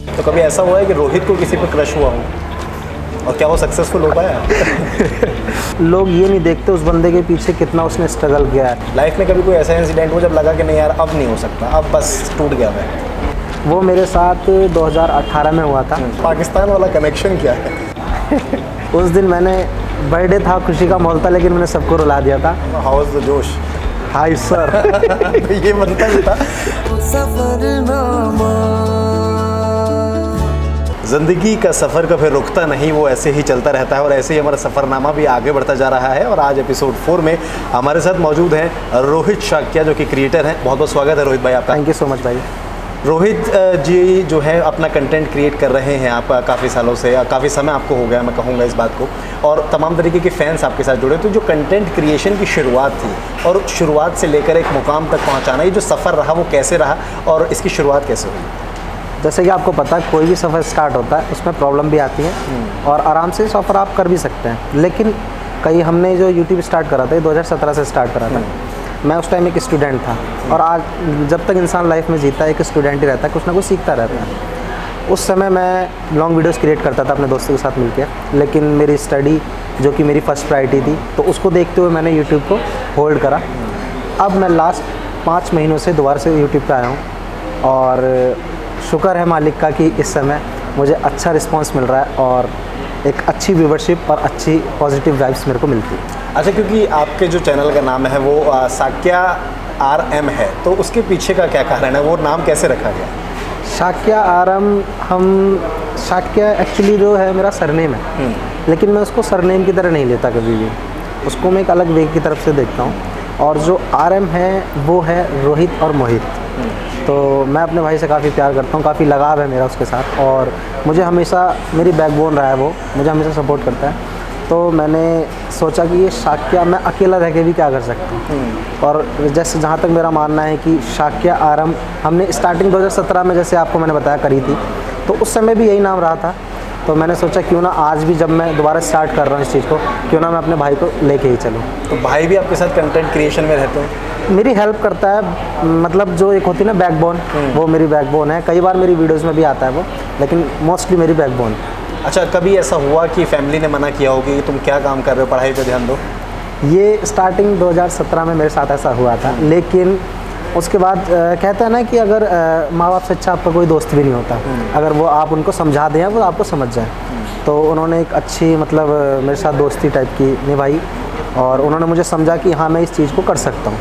तो कभी ऐसा हुआ है कि रोहित को किसी पर क्रश हुआ हो और क्या वो सक्सेसफुल हो पाया? लोग ये नहीं देखते उस बंदे के पीछे कितना उसने स्ट्रगल किया है। लाइफ में कभी कोई ऐसा इंसिडेंट हो जब लगा कि नहीं यार अब नहीं हो सकता, अब बस टूट गया मैं? वो मेरे साथ 2018 में हुआ था। पाकिस्तान वाला कनेक्शन क्या है? उस दिन मैंने बर्थडे था, खुशी का माहौल था, लेकिन मैंने सबको रुला दिया था। हाउ वाज द जोश? Hi sir. तो ये बनता ही था। ज़िंदगी का सफ़र कभी रुकता नहीं, वो ऐसे ही चलता रहता है और ऐसे ही हमारा सफ़रनामा भी आगे बढ़ता जा रहा है। और आज एपिसोड 4 में हमारे साथ मौजूद हैं रोहित शाक्या, जो कि क्रिएटर हैं। बहुत बहुत स्वागत है रोहित भाई आपका। थैंक यू सो मच भाई। रोहित जी जो है अपना कंटेंट क्रिएट कर रहे हैं आप काफ़ी सालों से, काफ़ी समय आपको हो गया, मैं कहूँगा इस बात को, और तमाम तरीके के फैंस आपके साथ जुड़े। तो जो कंटेंट क्रिएशन की शुरुआत थी और शुरुआत से लेकर एक मुकाम तक पहुँचाना, ये जो सफ़र रहा वो कैसे रहा और इसकी शुरुआत कैसे हुई? जैसे कि आपको पता है कोई भी सफ़र स्टार्ट होता है उसमें प्रॉब्लम भी आती है और आराम से सफ़र आप कर भी सकते हैं। लेकिन कई हमने जो यूट्यूब स्टार्ट करा था, 2017 से स्टार्ट करा था। मैं उस टाइम एक स्टूडेंट था और आज जब तक इंसान लाइफ में जीता है एक स्टूडेंट ही रहता है, कुछ ना कुछ सीखता रहता है। उस समय मैं लॉन्ग वीडियोस क्रिएट करता था अपने दोस्तों के साथ मिलकर, लेकिन मेरी स्टडी जो कि मेरी फर्स्ट प्रायोरिटी थी, तो उसको देखते हुए मैंने यूट्यूब को होल्ड करा। अब मैं लास्ट 5 महीनों से दोबारा से यूट्यूब पे आया हूँ और शुक्र है मालिक का कि इस समय मुझे अच्छा रिस्पांस मिल रहा है और एक अच्छी व्यूवरशिप और अच्छी पॉजिटिव वाइब्स मेरे को मिलती है। अच्छा, क्योंकि आपके जो चैनल का नाम है वो शाक्या RM है, तो उसके पीछे का क्या कारण है, वो नाम कैसे रखा गया? शाक्या RM, हम शाक्या एक्चुअली जो है मेरा सरनेम है, लेकिन मैं उसको सरनेम की तरह नहीं लेता कभी भी, उसको मैं एक अलग वे की तरफ से देखता हूँ। और जो RM है वो है रोहित और मोहित। तो मैं अपने भाई से काफ़ी प्यार करता हूँ, काफ़ी लगाव है मेरा उसके साथ और मुझे हमेशा मेरी बैकबोन रहा है, वो मुझे हमेशा सपोर्ट करता है। तो मैंने सोचा कि ये शाक्या मैं अकेला रह के भी क्या कर सकता हूँ। और जैसे जहाँ तक मेरा मानना है कि शाक्या RM हमने स्टार्टिंग 2017 में जैसे आपको मैंने बताया करी थी, तो उस समय भी यही नाम रहा था। तो मैंने सोचा क्यों ना आज भी जब मैं दोबारा स्टार्ट कर रहा हूँ इस चीज़ को, क्यों ना मैं अपने भाई को लेके ही चलूँ। तो भाई भी आपके साथ कंटेंट क्रिएशन में रहते हैं? मेरी हेल्प करता है, मतलब जो एक होती है ना बैकबोन, वो मेरी बैकबोन है। कई बार मेरी वीडियोस में भी आता है वो, लेकिन मोस्टली मेरी बैकबोन। अच्छा, कभी ऐसा हुआ कि फैमिली ने मना किया हो कि तुम क्या काम कर रहे हो, पढ़ाई पे ध्यान दो? ये स्टार्टिंग 2017 में मेरे साथ ऐसा हुआ था, लेकिन उसके बाद कहते हैं ना कि अगर माँ बाप से अच्छा आपका कोई दोस्त भी नहीं होता, अगर वो आप उनको समझा दें, वो आपको समझ जाए। तो उन्होंने एक अच्छी मतलब मेरे साथ दोस्ती टाइप की निभाई और उन्होंने मुझे समझा कि हाँ मैं इस चीज़ को कर सकता हूँ।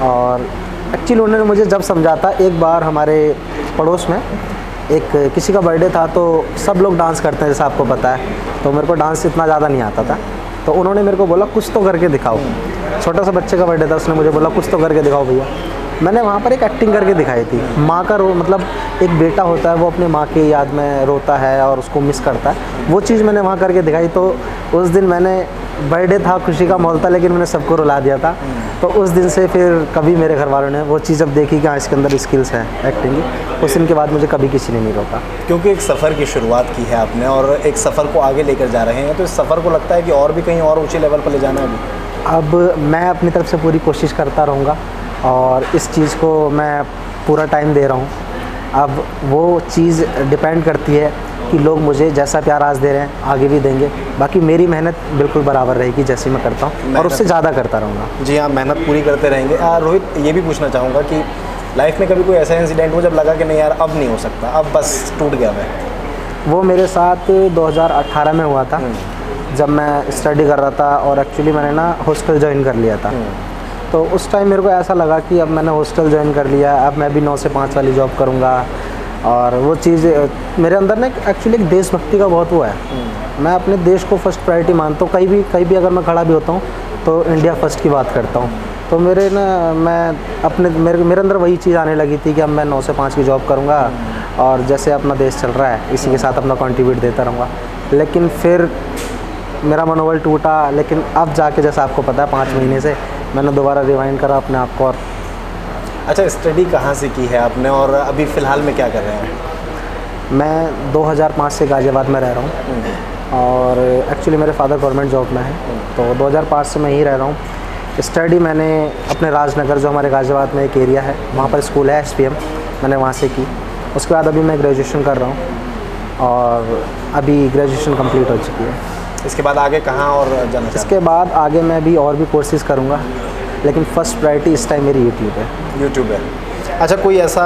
और एक्चुअली उन्होंने मुझे जब समझाता, एक बार हमारे पड़ोस में एक किसी का बर्थडे था, तो सब लोग डांस करते हैं जैसा आपको पता है, तो मेरे को डांस इतना ज़्यादा नहीं आता था। तो उन्होंने मेरे को बोला कुछ तो करके दिखाओ। छोटा सा बच्चे का बर्थडे था, उसने मुझे बोला कुछ तो करके दिखाओ भैया। मैंने वहाँ पर एक एक्टिंग करके दिखाई थी। माँ का मतलब एक बेटा होता है वो अपने माँ की याद में रोता है और उसको मिस करता है, वो चीज़ मैंने वहाँ करके दिखाई। तो उस दिन मैंने बर्थडे था, खुशी का माहौल था, लेकिन मैंने सबको रुला दिया था। तो उस दिन से फिर कभी मेरे घर वालों ने वो चीज़ जब देखी कि हाँ इसके अंदर स्किल्स है एक्टिंग की, उस दिन के बाद मुझे कभी किसी ने नहीं रोका। क्योंकि एक सफ़र की शुरुआत की है आपने और एक सफ़र को आगे लेकर जा रहे हैं, तो इस सफ़र को लगता है कि और भी कहीं और ऊँचे लेवल पर ले जाना है अभी? अब मैं अपनी तरफ से पूरी कोशिश करता रहूँगा और इस चीज़ को मैं पूरा टाइम दे रहा हूँ। अब वो चीज़ डिपेंड करती है कि लोग मुझे जैसा प्यार आज दे रहे हैं आगे भी देंगे। बाकी मेरी मेहनत बिल्कुल बराबर रहेगी जैसी मैं करता हूँ और उससे ज़्यादा करता रहूँगा। जी हाँ, मेहनत पूरी करते रहेंगे। रोहित, ये भी पूछना चाहूँगा कि लाइफ में कभी कोई ऐसा इंसिडेंट हो जब लगा कि नहीं यार अब नहीं हो सकता, अब बस टूट गया मैं? वो मेरे साथ 2018 में हुआ था, जब मैं स्टडी कर रहा था और एक्चुअली मैंने ना हॉस्टल ज्वाइन कर लिया था। तो उस टाइम मेरे को ऐसा लगा कि अब मैंने हॉस्टल ज्वाइन कर लिया, अब मैं भी 9 से 5 वाली जॉब करूँगा। और वो चीज़ मेरे अंदर ना एक्चुअली एक देशभक्ति का बहुत हुआ है। मैं अपने देश को फर्स्ट प्रायोरिटी मानता हूँ। कहीं भी अगर मैं खड़ा भी होता हूँ तो इंडिया फर्स्ट की बात करता हूँ। तो मेरे अंदर वही चीज़ आने लगी थी कि अब मैं 9 से 5 की जॉब करूँगा और जैसे अपना देश चल रहा है इसी के साथ अपना कंट्रीब्यूट देता रहूँगा। लेकिन फिर मेरा मनोबल टूटा। लेकिन अब जाके जैसा आपको पता है 5 महीने से मैंने दोबारा रिवाइंड करा अपने आप को। और अच्छा, स्टडी कहाँ से की है आपने और अभी फ़िलहाल में क्या कर रहे हैं? मैं 2005 से गाज़ियाबाद में रह रहा हूँ और एक्चुअली मेरे फादर गवर्नमेंट जॉब में है, तो 2005 से मैं यहीं रह रहा हूँ। स्टडी मैंने अपने राजनगर, जो हमारे गाज़ियाबाद में एक एरिया है, वहाँ पर स्कूल है SPM, मैंने वहाँ से की। उसके बाद अभी मैं ग्रेजुएशन कर रहा हूँ और अभी ग्रेजुएशन कंप्लीट हो चुकी है। इसके बाद आगे कहाँ और जाना चाहते हैं? इसके बाद आगे मैं भी और भी कोर्सेज करूँगा, लेकिन फर्स्ट प्रायोरिटी इस टाइम मेरी यूट्यूब है। यूट्यूब है। अच्छा, कोई ऐसा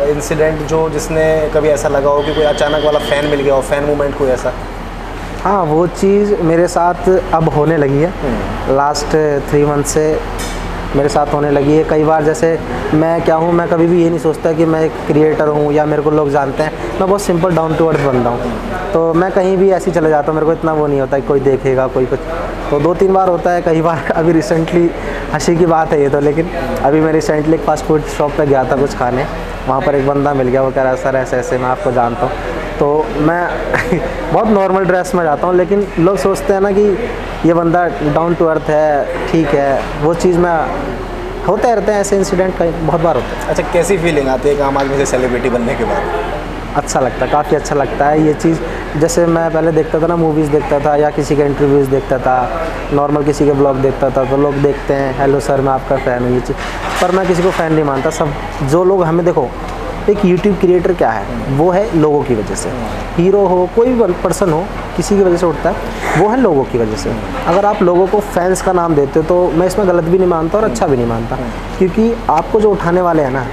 इंसिडेंट जो जिसने कभी ऐसा लगा हो कि कोई अचानक वाला फ़ैन मिल गया हो, फ़ैन मूवमेंट कोई ऐसा? हाँ, वो चीज़ मेरे साथ अब होने लगी है। लास्ट 3 मंथ से मेरे साथ होने लगी है। कई बार जैसे मैं क्या हूँ, मैं कभी भी ये नहीं सोचता कि मैं एक क्रिएटर हूँ या मेरे को लोग जानते हैं। मैं बहुत सिंपल डाउन टू अर्थ बंदा हूँ, तो मैं कहीं भी ऐसे ही चले जाता हूँ। मेरे को इतना वो नहीं होता कि कोई देखेगा कोई कुछ। तो 2-3 बार होता है, कई बार अभी रिसेंटली हंसी की बात है ये तो, लेकिन अभी मैं रिसेंटली एक फास्ट फूड शॉप पे गया था कुछ खाने। वहाँ पर एक बंदा मिल गया, वो कह रहा है सर ऐसे ऐसे मैं आपको जानता हूँ। तो मैं बहुत नॉर्मल ड्रेस में जाता हूँ, लेकिन लोग सोचते हैं ना कि ये बंदा डाउन टू अर्थ है, ठीक है। वो चीज़ में होते रहते हैं ऐसे इंसिडेंट, कई बहुत बार होते हैं। अच्छा, कैसी फीलिंग आती है कि आम आदमी से सेलिब्रिटी बनने के बाद? अच्छा लगता है, काफ़ी अच्छा लगता है ये चीज़। जैसे मैं पहले देखता था ना, मूवीज़ देखता था या किसी के इंटरव्यूज़ देखता था, नॉर्मल किसी के ब्लॉग देखता था, तो लोग देखते हैं हेलो सर मैं आपका फ़ैन हूँ, ये चीज़। पर मैं किसी को फ़ैन नहीं मानता। सब जो लोग हमें, देखो एक यूट्यूब क्रिएटर क्या है, वो है लोगों की वजह से। हीरो हो, कोई भी पर्सन हो, किसी की वजह से उठता है, वो है लोगों की वजह से। अगर आप लोगों को फैंस का नाम देते हो तो मैं इसमें गलत भी नहीं मानता और अच्छा भी नहीं मानता, क्योंकि आपको जो उठाने वाले हैं ना,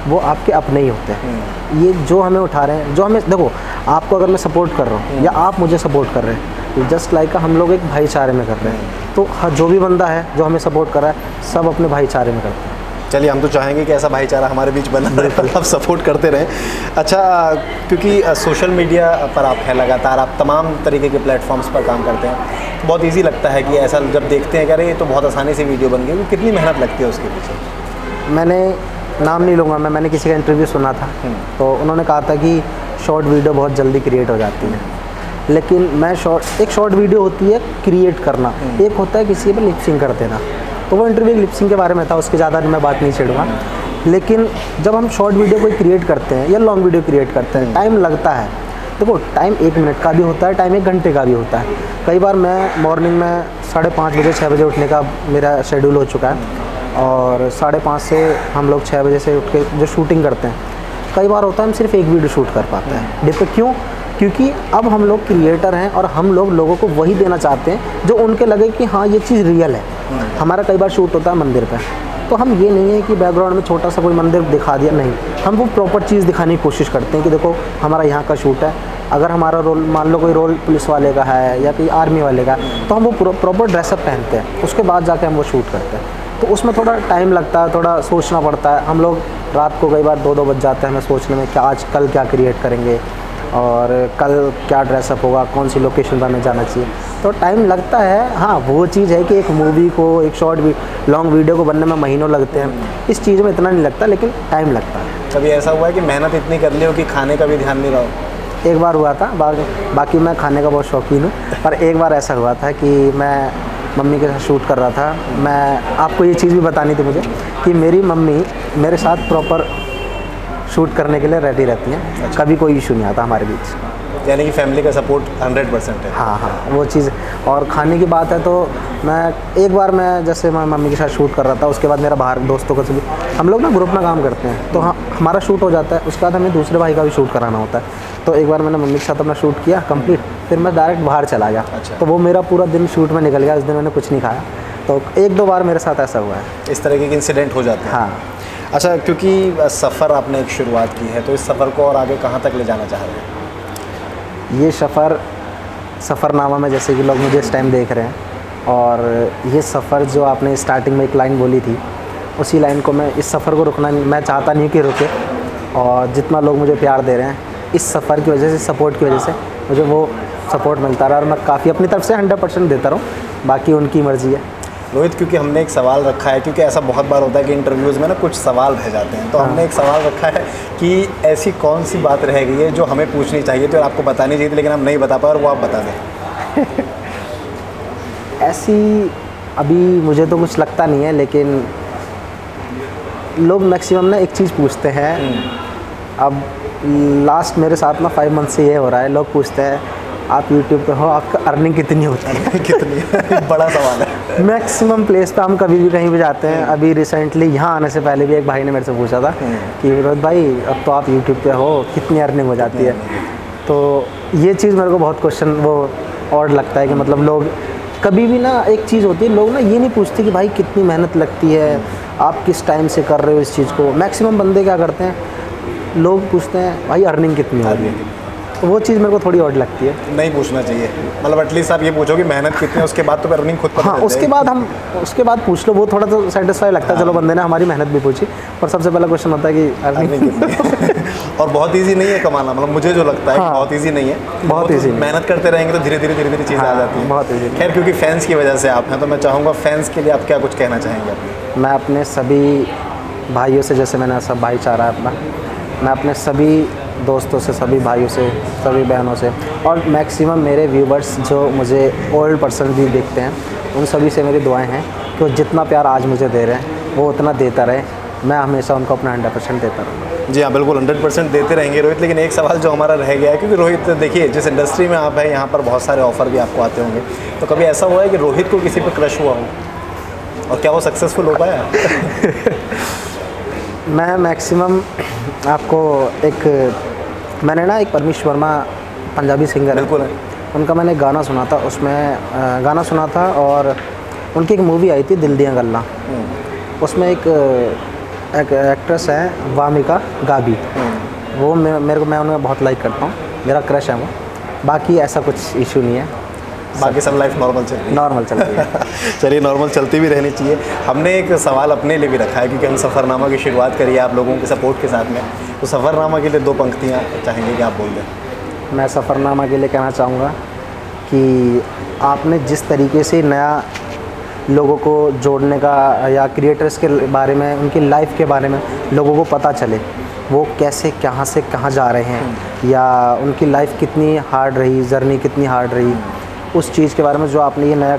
वो आपके अपने ही होते हैं। ये जो हमें उठा रहे हैं, जो हमें, देखो आपको अगर मैं सपोर्ट कर रहा हूँ या आप मुझे सपोर्ट कर रहे हैं, जस्ट लाइक हम लोग एक भाईचारे में कर रहे हैं। तो जो भी बंदा है जो हमें सपोर्ट कर रहा है, सब अपने भाईचारे में करते हैं। चलिए, हम तो चाहेंगे कि ऐसा भाईचारा हमारे बीच बना रहे, आप सपोर्ट करते रहें। अच्छा, क्योंकि सोशल मीडिया पर आप हैं लगातार, आप तमाम तरीके के प्लेटफॉर्म्स पर काम करते हैं, तो बहुत इजी लगता है कि ऐसा जब देखते हैं कि अरे ये तो बहुत आसानी से वीडियो बन गई, तो कितनी मेहनत लगती है उसके पीछे? मैंने नाम नहीं लूँगा, मैंने किसी का इंटरव्यू सुना था, तो उन्होंने कहा था कि शॉर्ट वीडियो बहुत जल्दी क्रिएट हो जाती है। लेकिन मैं एक शॉर्ट वीडियो होती है क्रिएट करना, एक होता है किसी पर लिपसिंग कर देना। तो वो इंटरव्यू लिपसिंग के बारे में था, उसके ज़्यादा मैं बात नहीं छेड़ूंगा। लेकिन जब हम शॉर्ट वीडियो कोई क्रिएट करते हैं या लॉन्ग वीडियो क्रिएट करते हैं, टाइम लगता है। देखो, टाइम 1 मिनट का भी होता है, टाइम 1 घंटे का भी होता है। कई बार मैं मॉर्निंग में 5:30 बजे 6 बजे उठने का मेरा शेड्यूल हो चुका है, और 5:30 से हम लोग 6 बजे से उठ के जो शूटिंग करते हैं, कई बार होता है हम सिर्फ एक वीडियो शूट कर पाते हैं। क्यों? क्योंकि अब हम लोग क्रिएटर हैं और हम लोग लोगों को वही देना चाहते हैं जो उनके लगे कि हाँ ये चीज़ रियल है। हमारा कई बार शूट होता है मंदिर पे, तो हम ये नहीं है कि बैकग्राउंड में छोटा सा कोई मंदिर दिखा दिया, नहीं, हम वो प्रॉपर चीज़ दिखाने की कोशिश करते हैं कि देखो हमारा यहाँ का शूट है। अगर हमारा रोल, मान लो कोई रोल पुलिस वाले का है या कोई आर्मी वाले का, तो हम वो प्रॉपर ड्रेसअप पहनते हैं, उसके बाद जाके हम वो शूट करते हैं। तो उसमें थोड़ा टाइम लगता है, थोड़ा सोचना पड़ता है। हम लोग रात को कई बार 2-2 बज जाते हैं हमें सोचने में कि आज कल क्या क्रिएट करेंगे और कल क्या ड्रेसअप होगा, कौन सी लोकेशन पर हमें जाना चाहिए। तो टाइम लगता है। हाँ, वो चीज़ है कि एक मूवी को, एक शॉर्ट लॉन्ग वीडियो को बनने में महीनों लगते हैं, इस चीज़ में इतना नहीं लगता, लेकिन टाइम लगता है। कभी ऐसा हुआ है कि मेहनत इतनी कर ली हो कि खाने का भी ध्यान नहीं रहा हो? एक बार हुआ था, बाकी मैं खाने का बहुत शौकीन हूँ, पर एक बार ऐसा हुआ था कि मैं मम्मी के साथ शूट कर रहा था। मैं आपको ये चीज़ भी बतानी थी मुझे कि मेरी मम्मी मेरे साथ प्रॉपर शूट करने के लिए रेडी रहती हैं। अच्छा। कभी कोई इशू नहीं आता हमारे बीच, यानी कि फैमिली का सपोर्ट 100% है। हाँ हाँ, वो चीज़। और खाने की बात है तो एक बार मैं जैसे मैं मम्मी के साथ शूट कर रहा था, उसके बाद मेरा बाहर दोस्तों को सभी, हम लोग ना ग्रुप में काम करते हैं, तो हाँ हमारा शूट हो जाता है, उसके बाद हमें दूसरे भाई का भी शूट कराना होता है। तो एक बार मैंने मम्मी के साथ अपना शूट किया कंप्लीट, फिर मैं डायरेक्ट बाहर चला गया। अच्छा। तो वो मेरा पूरा दिन शूट में निकल गया, उस दिन मैंने कुछ नहीं खाया। तो 1-2 बार मेरे साथ ऐसा हुआ है, इस तरह के इंसिडेंट हो जाते हैं। हाँ। अच्छा, क्योंकि सफ़र आपने एक शुरुआत की है, तो इस सफ़र को और आगे कहाँ तक ले जाना चाह रहे हैं? ये सफ़रनामा में जैसे कि लोग मुझे इस टाइम देख रहे हैं, और ये सफ़र जो आपने स्टार्टिंग में एक लाइन बोली थी, उसी लाइन को मैं, इस सफ़र को रुकना मैं चाहता नहीं कि रुके। और जितना लोग मुझे प्यार दे रहे हैं, इस सफ़र की वजह से, सपोर्ट की वजह से मुझे वो सपोर्ट मिलता रहा, और मैं काफ़ी अपनी तरफ से 100% देता रहूँ, बाकी उनकी मर्ज़ी है। रोहित, क्योंकि हमने एक सवाल रखा है, क्योंकि ऐसा बहुत बार होता है कि इंटरव्यूज़ में ना कुछ सवाल रह जाते हैं, तो हमने एक सवाल रखा है कि ऐसी कौन सी बात रह गई है जो हमें पूछनी चाहिए थी और आपको बतानी चाहिए थी लेकिन हम नहीं बता पाए, और वो आप बता दें। ऐसी अभी मुझे तो कुछ लगता नहीं है, लेकिन लोग मैक्सिमम ना एक चीज़ पूछते हैं। अब लास्ट मेरे साथ ना 5 मंथ से ये हो रहा है, लोग पूछते हैं आप यूट्यूब पे हो, आपका अर्निंग कितनी होती है? कितनी? बड़ा सवाल है। मैक्सिमम प्लेस पे हम कभी भी कहीं भी जाते हैं। अभी रिसेंटली यहाँ आने से पहले भी एक भाई ने मेरे से पूछा था कि रोहित भाई अब तो आप यूट्यूब पे हो, कितनी अर्निंग हो जाती है? तो ये चीज़ मेरे को बहुत क्वेश्चन वो और लगता है कि मतलब लोग कभी भी ना, एक चीज़ होती है, लोग ना ये नहीं पूछते कि भाई कितनी मेहनत लगती है, आप किस टाइम से कर रहे हो इस चीज़ को। मैक्सिमम बंदे क्या करते हैं, लोग पूछते हैं भाई अर्निंग कितनी हो रही है, तो वो चीज़ मेरे को थोड़ी ऑड लगती है। नहीं पूछना चाहिए, मतलब एटलीस्ट आप ये पूछो कि मेहनत कितनी है, उसके बाद तो अर्निंग खुद पता हाँ, उसके बाद पूछ लो, वो थोड़ा तो सेटिस्फाई लगता है। चलो बंदे ने हमारी मेहनत भी पूछी, पर सबसे पहला क्वेश्चन होता है कि अर्निंग कितनी है। और बहुत इजी नहीं है कमाना, मतलब मुझे जो लगता है हाँ, बहुत इजी नहीं है। बहुत इजी, मेहनत करते रहेंगे तो धीरे धीरे चीज़ें आ जाती हैं। बहुत इजी। खैर, क्योंकि फैंस की वजह से आप हैं, तो मैं चाहूँगा फैंस के लिए आप क्या कुछ कहना चाहेंगे? मैं अपने सभी भाइयों से, जैसे मैंने सब भाईचारा है अपना, मैं अपने सभी दोस्तों से, सभी भाइयों से, सभी बहनों से, और मैक्सिमम मेरे व्यूवर्स जो मुझे ओल्ड पर्सन भी देखते हैं, उन सभी से मेरी दुआएं हैं कि वो जितना प्यार आज मुझे दे रहे हैं वो उतना देता रहे। मैं हमेशा उनको अपना 100% देता रहूँगा। जी हाँ, बिल्कुल 100% देते रहेंगे रोहित। लेकिन एक सवाल जो हमारा रह गया है, क्योंकि रोहित देखिए जिस इंडस्ट्री में आप हैं, यहाँ पर बहुत सारे ऑफ़र भी आपको आते होंगे, तो कभी ऐसा हुआ है कि रोहित को किसी पर क्रश हुआ हो, और क्या वो सक्सेसफुल हो पाया? मैं मैक्सिमम आपको मैंने ना एक परमीश वर्मा पंजाबी सिंगर है, बिल्कुल है, उनका मैंने गाना सुना था, उसमें गाना सुना था, और उनकी एक मूवी आई थी दिल दियां गल्लां, उसमें एक एक्ट्रेस है वामिका गाबी, वो मैं उन्हें बहुत लाइक करता हूँ, मेरा क्रश है वो। बाकी ऐसा कुछ इशू नहीं है, बाकी सब लाइफ नॉर्मल चल रही है। नॉर्मल चल रही है। चलिए, नॉर्मल चलती भी रहनी चाहिए। हमने एक सवाल अपने लिए भी रखा है, क्योंकि हम सफ़रनामा की शुरुआत करिए आप लोगों के सपोर्ट के साथ में, तो सफ़रनामा के लिए 2 पंक्तियाँ चाहेंगे कि आप बोल दें? मैं सफ़रनामा के लिए कहना चाहूँगा कि आपने जिस तरीके से नया लोगों को जोड़ने का, या क्रिएटर्स के बारे में, उनकी लाइफ के बारे में लोगों को पता चले, वो कैसे कहाँ से कहाँ जा रहे हैं, या उनकी लाइफ कितनी हार्ड रही, जर्नी कितनी हार्ड रही, उस चीज़ के बारे में जो आपने ये नया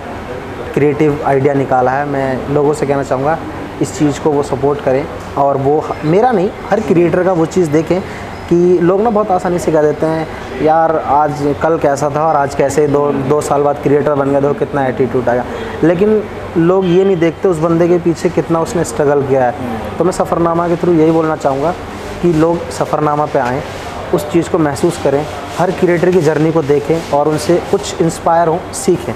क्रिएटिव आइडिया निकाला है, मैं लोगों से कहना चाहूँगा इस चीज़ को वो सपोर्ट करें। और वो मेरा नहीं, हर क्रिएटर का वो चीज़ देखें कि लोग ना बहुत आसानी से कह देते हैं यार आज कल कैसा था और आज कैसे, दो साल बाद क्रिएटर बन गया, देखो कितना एटीट्यूड आया। लेकिन लोग ये नहीं देखते उस बंदे के पीछे कितना उसने स्ट्रगल किया है। तो मैं सफ़रनामा के थ्रू यही बोलना चाहूँगा कि लोग सफ़रनामा पे आएँ, उस चीज़ को महसूस करें, हर क्रिएटर की जर्नी को देखें और उनसे कुछ इंस्पायर हों, सीखें।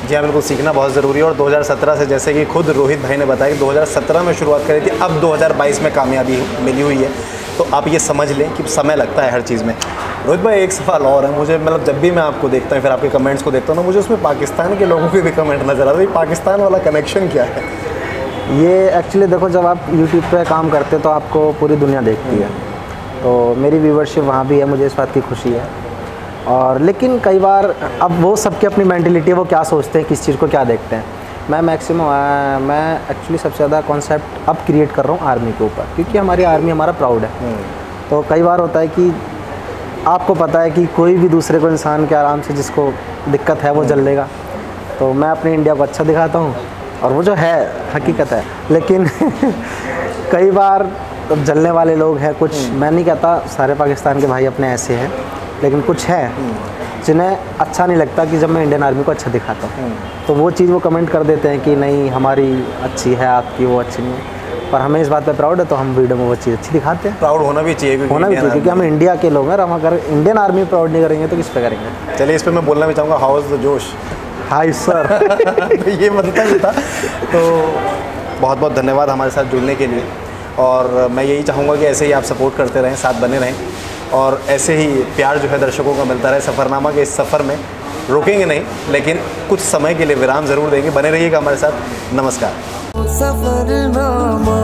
जी हाँ, बिल्कुल सीखना बहुत ज़रूरी है। और 2017 से, जैसे कि खुद रोहित भाई ने बताया कि 2017 में शुरुआत करी थी, अब 2022 में कामयाबी मिली हुई है, तो आप ये समझ लें कि समय लगता है हर चीज़ में। रोहित भाई, एक सवाल और है मुझे, मतलब जब भी मैं आपको देखता हूँ, फिर आपके कमेंट्स को देखता हूँ ना, मुझे उसमें पाकिस्तान के लोगों के भी कमेंट नज़र आते हैं। पाकिस्तान वाला कनेक्शन क्या है? ये एक्चुअली देखो, जब आप यूट्यूब पे काम करते हो तो आपको पूरी दुनिया देखती है, तो मेरी व्यूवरशिप वहाँ भी है, मुझे इस बात की खुशी है। और लेकिन कई बार अब वो सबकी अपनी मेंटलिटी है, वो क्या सोचते हैं, किस चीज़ को क्या देखते हैं। मैं एक्चुअली सबसे ज़्यादा कॉन्सेप्ट अब क्रिएट कर रहा हूँ आर्मी के ऊपर, क्योंकि हमारी आर्मी हमारा प्राउड है। तो कई बार होता है कि आपको पता है कि कोई भी दूसरे को इंसान के आराम से जिसको दिक्कत है वो जल लेगा, तो मैं अपने इंडिया को अच्छा दिखाता हूँ, और वो जो है हकीकत है। लेकिन कई बार जलने वाले लोग हैं कुछ, मैं नहीं कहता सारे पाकिस्तान के भाई अपने ऐसे हैं, लेकिन कुछ हैं जिन्हें अच्छा नहीं लगता कि जब मैं इंडियन आर्मी को अच्छा दिखाता हूँ, तो वो चीज़ वो कमेंट कर देते हैं कि नहीं हमारी अच्छी है, आपकी वो अच्छी नहीं है। पर हमें इस बात पे प्राउड है, तो हम वीडियो में वो चीज़ अच्छी दिखाते हैं। प्राउड होना भी चाहिए, क्योंकि हम इंडिया के लोग हैं। हम अगर इंडियन आर्मी प्राउड नहीं करेंगे तो किस पे करेंगे? चलिए, इस पर मैं बोलना भी चाहूँगा, हाउ इज़ द जोश? Hi sir. तो ये बनता ही था। तो बहुत बहुत धन्यवाद हमारे साथ जुड़ने के लिए, और मैं यही चाहूँगा कि ऐसे ही आप सपोर्ट करते रहें, साथ बने रहें, और ऐसे ही प्यार जो है दर्शकों का मिलता रहे। सफ़रनामा के इस सफ़र में रुकेंगे नहीं, लेकिन कुछ समय के लिए विराम ज़रूर देंगे। बने रहिएगा हमारे साथ। नमस्कार। सफ़रनामा।